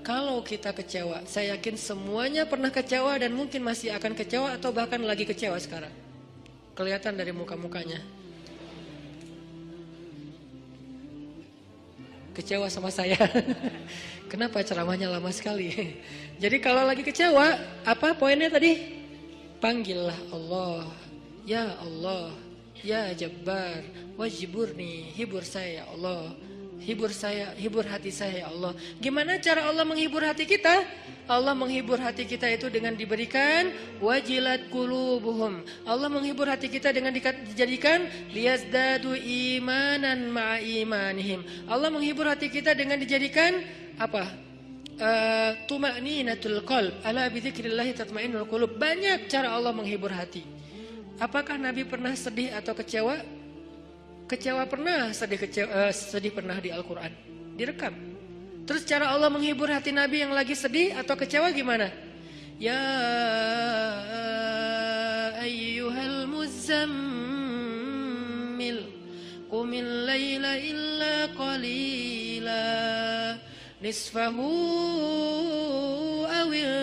Kalau kita kecewa, saya yakin semuanya pernah kecewa dan mungkin masih akan kecewa atau bahkan lagi kecewa sekarang. Kelihatan dari muka-mukanya. Kecewa sama saya. Kenapa ceramahnya lama sekali? Jadi kalau lagi kecewa, apa poinnya tadi? Panggillah Allah. Ya Allah, ya Jabbar, wajiburni, hibur saya ya Allah. Hibur saya, hibur hati saya ya Allah. Gimana cara Allah menghibur hati kita? Allah menghibur hati kita itu dengan diberikan wajilat qulubuhum. Allah menghibur hati kita dengan dijadikan liyazdadu imanan ma'a imanihim. Allah menghibur hati kita dengan dijadikan apa? Tuma'ninatul qalb. Ala bidzikrillah tatma'innul qulub. Banyak cara Allah menghibur hati. Apakah Nabi pernah sedih atau kecewa? Kecewa pernah, sedih pernah di Al-Quran, direkam. Terus cara Allah menghibur hati Nabi yang lagi sedih atau kecewa gimana? Ya ayyuhal muzammil qumil layla illa qalila nisfahu awil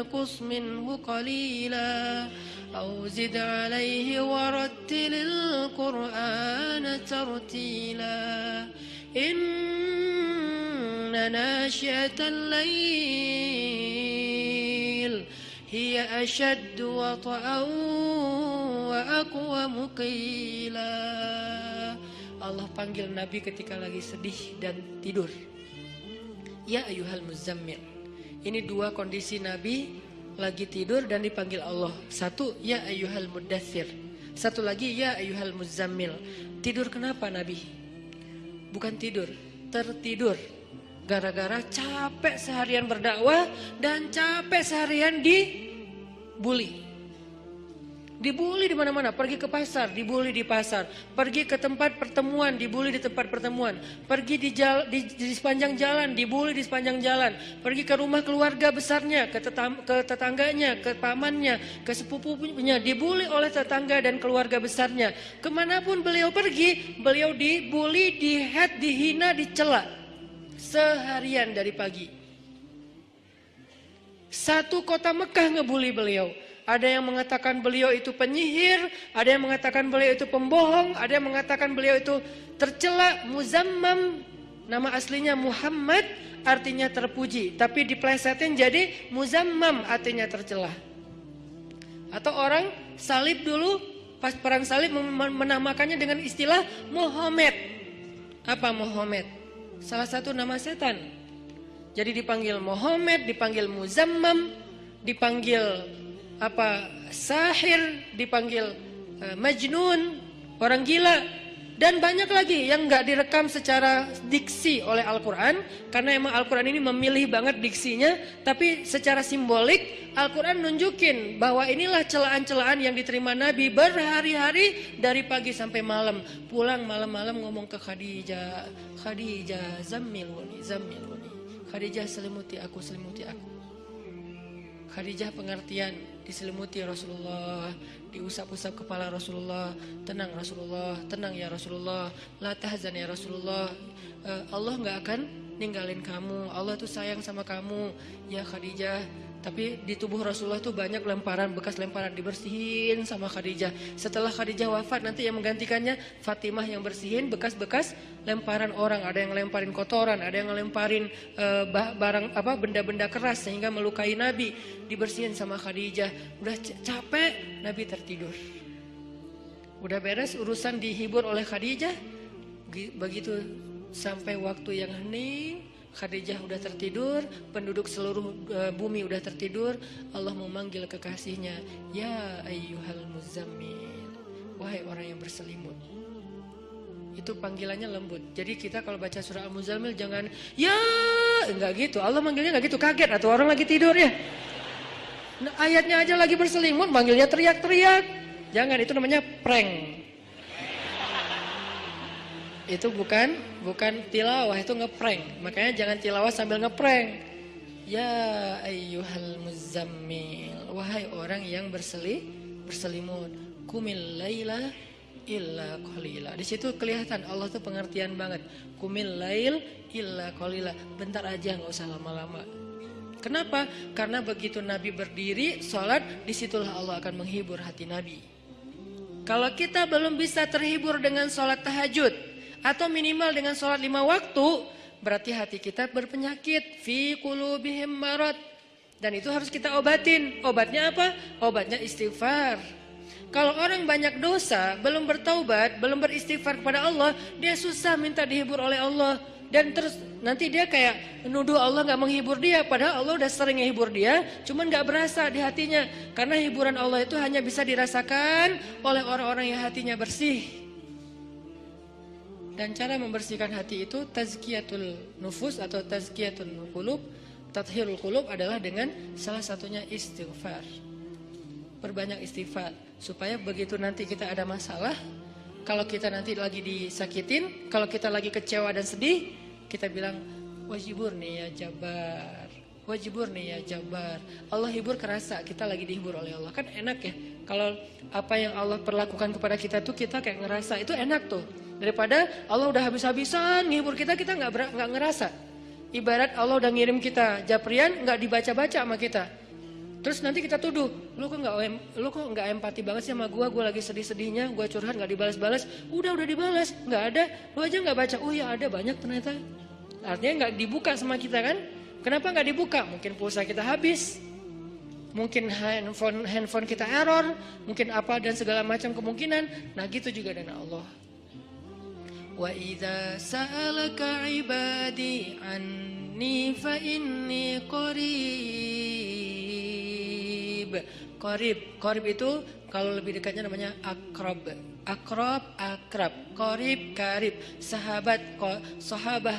qus minhu qalila أو زد عليه ورتل القرآن ترتيلا إن ناشئة الليل هي أشد وطئا وأقوم قيلا. Allah panggil Nabi ketika lagi sedih dan tidur. Ya ayyuhal muzammil. Ini dua kondisi Nabi lagi tidur dan dipanggil Allah. Satu, ya ayyuhal muddathir. Satu lagi, ya ayyuhal muzammil. Tidur kenapa Nabi? Bukan tidur, tertidur. Gara-gara capek seharian berdakwah dan capek seharian dibully. Dibully di mana-mana, pergi ke pasar, dibully di pasar, pergi ke tempat pertemuan, dibully di tempat pertemuan, pergi di sepanjang jalan, dibully di sepanjang jalan, pergi ke rumah keluarga besarnya, ke tetangganya, ke pamannya, ke sepupunya, dibully oleh tetangga dan keluarga besarnya. Kemanapun beliau pergi, beliau dibully, dihead, dihina, dicela seharian dari pagi. Satu kota Mekah ngebully beliau. Ada yang mengatakan beliau itu penyihir, ada yang mengatakan beliau itu pembohong, ada yang mengatakan beliau itu tercela. Muzammam, nama aslinya Muhammad, artinya terpuji, tapi diplesetin jadi Muzammam, artinya tercela. Atau orang salib dulu, pas perang salib menamakannya dengan istilah Muhammad. Apa Muhammad? Salah satu nama setan. Jadi dipanggil Muhammad, dipanggil Muzammam, dipanggil sahir, dipanggil majnun, orang gila, dan banyak lagi yang nggak direkam secara diksi oleh Al-Quran, karena emang Al-Quran ini memilih banget diksinya, tapi secara simbolik Al-Quran nunjukin bahwa inilah celaan-celaan yang diterima Nabi berhari-hari dari pagi sampai malam. Pulang malam-malam ngomong ke Khadijah, Khadijah zammiluni, zammiluni, Khadijah selimuti aku, selimuti aku. Khadijah pengertian, diselimuti Rasulullah, diusap-usap kepala Rasulullah, tenang Rasulullah, tenang ya Rasulullah, la tahzan ya Rasulullah, Allah gak akan ninggalin kamu, Allah tuh sayang sama kamu ya Khadijah. Tapi di tubuh Rasulullah tuh banyak lemparan, bekas lemparan, dibersihin sama Khadijah. Setelah Khadijah wafat, nanti yang menggantikannya Fatimah yang bersihin bekas-bekas lemparan orang. Ada yang lemparin kotoran, ada yang lemparin benda-benda keras sehingga melukai Nabi, dibersihin sama Khadijah. Udah capek, Nabi tertidur. Udah beres urusan dihibur oleh Khadijah. Begitu sampai waktu yang hening, Khadijah udah tertidur, penduduk seluruh bumi udah tertidur. Allah memanggil kekasihnya, ya ayyuhal muzammil, wahai orang yang berselimut. Itu panggilannya lembut. Jadi kita kalau baca surah Al-Muzammil jangan ya, enggak gitu. Allah manggilnya enggak gitu, kaget atau orang lagi tidur ya. Nah, ayatnya aja lagi berselimut, manggilnya teriak-teriak. Jangan, itu namanya prank. Itu bukan tilawah, itu ngeprank. Makanya jangan tilawah sambil ngeprank. Ya ayyuhal muzammil, wahai orang yang berselimut, qumil laila illa qalila. Di situ kelihatan Allah tuh pengertian banget. Qumil lail illa qalila. Bentar aja, nggak usah lama-lama. Kenapa? Karena begitu Nabi berdiri sholat, disitulah Allah akan menghibur hati Nabi. Kalau kita belum bisa terhibur dengan sholat tahajud atau minimal dengan sholat 5 waktu, berarti hati kita berpenyakit. Fi qulubihim marad. Dan itu harus kita obatin. Obatnya apa? Obatnya istighfar. Kalau orang banyak dosa, belum bertaubat, belum beristighfar kepada Allah, dia susah minta dihibur oleh Allah. Dan terus nanti dia kayak menuduh Allah gak menghibur dia. Padahal Allah udah sering menghibur dia, cuman gak berasa di hatinya. Karena hiburan Allah itu hanya bisa dirasakan oleh orang-orang yang hatinya bersih. Dan cara membersihkan hati itu tazkiyatul nufus atau tazkiyatul qulub. Tathhirul qulub adalah dengan salah satunya istighfar. Perbanyak istighfar supaya begitu nanti kita ada masalah, kalau kita nanti lagi disakitin, kalau kita lagi kecewa dan sedih, kita bilang wajibur nih ya Jabar, wajibur nih ya Jabar. Allah hibur kerasa kita lagi dihibur oleh Allah. Kan enak ya kalau apa yang Allah perlakukan kepada kita tuh kita kayak ngerasa, itu enak tuh. Daripada Allah udah habis-habisan ngehibur kita nggak ngerasa. Ibarat Allah udah ngirim kita japrian, nggak dibaca-baca sama kita. Terus nanti kita tuduh, lu kok nggak empati banget sih sama gue lagi sedih-sedihnya, gue curhat nggak dibalas-balas. Udah dibalas, nggak ada, lu aja nggak baca. Oh ya ada, banyak ternyata. Artinya nggak dibuka sama kita kan? Kenapa nggak dibuka? Mungkin pulsa kita habis, mungkin handphone kita error, mungkin apa dan segala macam kemungkinan. Nah gitu juga dengan Allah. Wa idza sa'alaka 'ibadi anni fa inni qarib. Qarib itu kalau lebih dekatnya namanya akrab. Akrab. Qarib. Sahabah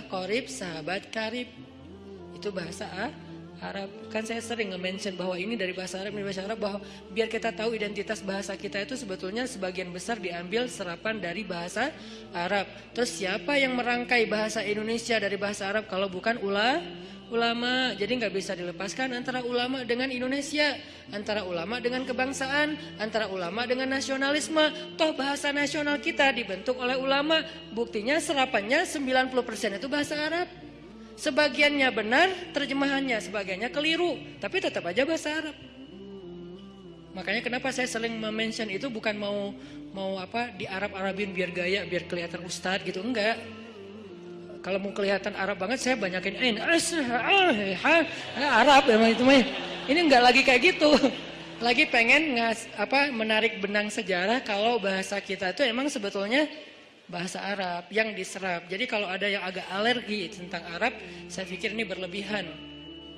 qarib, sahabat karib. Itu bahasa Arab. Kan saya sering nge-mention bahwa ini dari bahasa Arab, bahwa biar kita tahu identitas bahasa kita itu sebetulnya sebagian besar diambil serapan dari bahasa Arab. Terus siapa yang merangkai bahasa Indonesia dari bahasa Arab kalau bukan ulama? Jadi nggak bisa dilepaskan antara ulama dengan Indonesia, antara ulama dengan kebangsaan, antara ulama dengan nasionalisme. Toh bahasa nasional kita dibentuk oleh ulama. Buktinya serapannya 90% itu bahasa Arab. Sebagiannya benar terjemahannya, sebagiannya keliru, tapi tetap aja bahasa Arab. Makanya kenapa saya sering mention itu bukan mau apa di Arab-Arabin biar gaya, biar kelihatan ustadz gitu, enggak. Kalau mau kelihatan Arab banget saya banyakin Arab emang itu mah. Ini enggak lagi kayak gitu. Lagi pengen menarik benang sejarah kalau bahasa kita itu emang sebetulnya bahasa Arab yang diserap. Jadi kalau ada yang agak alergi tentang Arab, saya pikir ini berlebihan.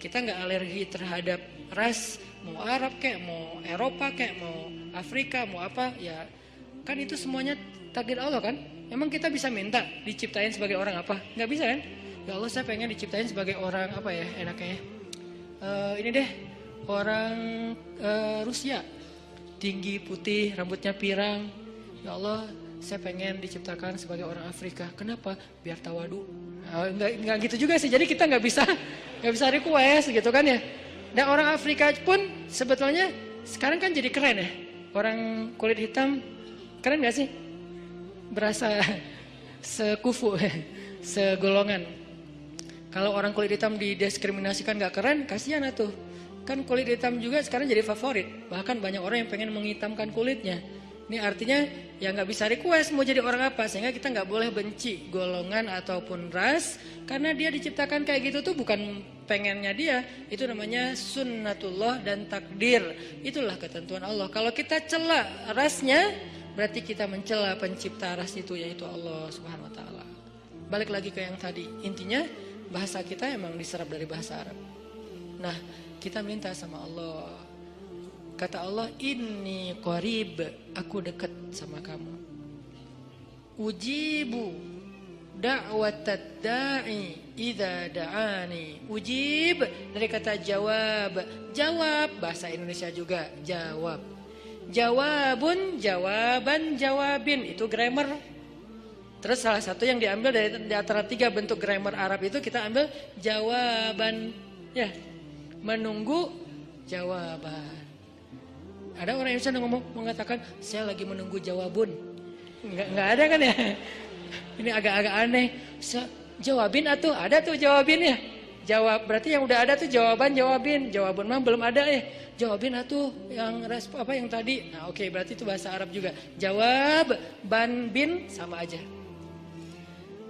Kita nggak alergi terhadap ras, mau Arab kayak, mau Eropa kayak, mau Afrika, mau apa, ya kan itu semuanya takdir Allah kan. Emang kita bisa minta diciptain sebagai orang apa? Nggak bisa kan? Ya Allah saya pengen diciptain sebagai orang apa ya enaknya. Ini deh orang Rusia, tinggi, putih, rambutnya pirang. Ya Allah saya pengen diciptakan sebagai orang Afrika. Kenapa? Biar tawadu. Enggak gitu juga sih. Jadi kita nggak bisa request gitu kan ya. Dan orang Afrika pun sebetulnya sekarang kan jadi keren ya. Orang kulit hitam keren nggak sih? Berasa sekufu, segolongan. Kalau orang kulit hitam didiskriminasikan nggak keren, kasihan tuh. Kan kulit hitam juga sekarang jadi favorit. Bahkan banyak orang yang pengen menghitamkan kulitnya. Ini artinya ya nggak bisa request mau jadi orang apa, sehingga kita nggak boleh benci golongan ataupun ras, karena dia diciptakan kayak gitu tuh bukan pengennya dia, itu namanya sunnatullah dan takdir, itulah ketentuan Allah. Kalau kita cela rasnya, berarti kita mencela pencipta ras itu, yaitu Allah Subhanahu Wa Taala. Balik lagi ke yang tadi, intinya bahasa kita emang diserap dari bahasa Arab. Nah kita minta sama Allah. Kata Allah, inni qarib, aku dekat sama kamu. Ujibu da'watad da'i idza da'ani. Ujib dari kata jawab. Jawab bahasa Indonesia juga, jawab. Jawabun, jawaban, jawabin, itu grammar. Terus salah satu yang diambil dari antara 3 bentuk grammar Arab itu kita ambil jawaban, ya. Menunggu jawaban. Ada orang yang bisa mengatakan, saya lagi menunggu jawabun. Nggak ada kan ya? Ini agak-agak aneh. Jawabin atuh, ada tuh jawabin ya. Jawab, berarti yang udah ada tuh jawabin. Jawaban mah belum ada ya. Jawabin atuh yang respon apa yang tadi. Nah, oke, berarti itu bahasa Arab juga. Jawab, ban, bin sama aja.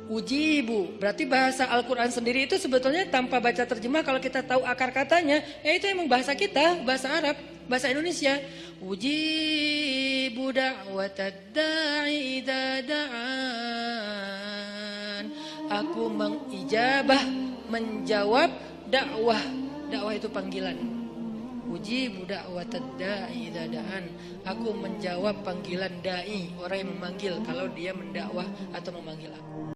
Ujibu, berarti bahasa Al-Quran sendiri itu sebetulnya tanpa baca terjemah kalau kita tahu akar katanya, ya itu emang bahasa kita, bahasa Arab, bahasa Indonesia. Ujibu da'watad da'i idza da'an. Aku mengijabah, menjawab dakwah. Dakwah itu panggilan. Ujibu da'watad da'i idza da'an. Aku menjawab panggilan dai, orang yang memanggil kalau dia mendakwah atau memanggil aku.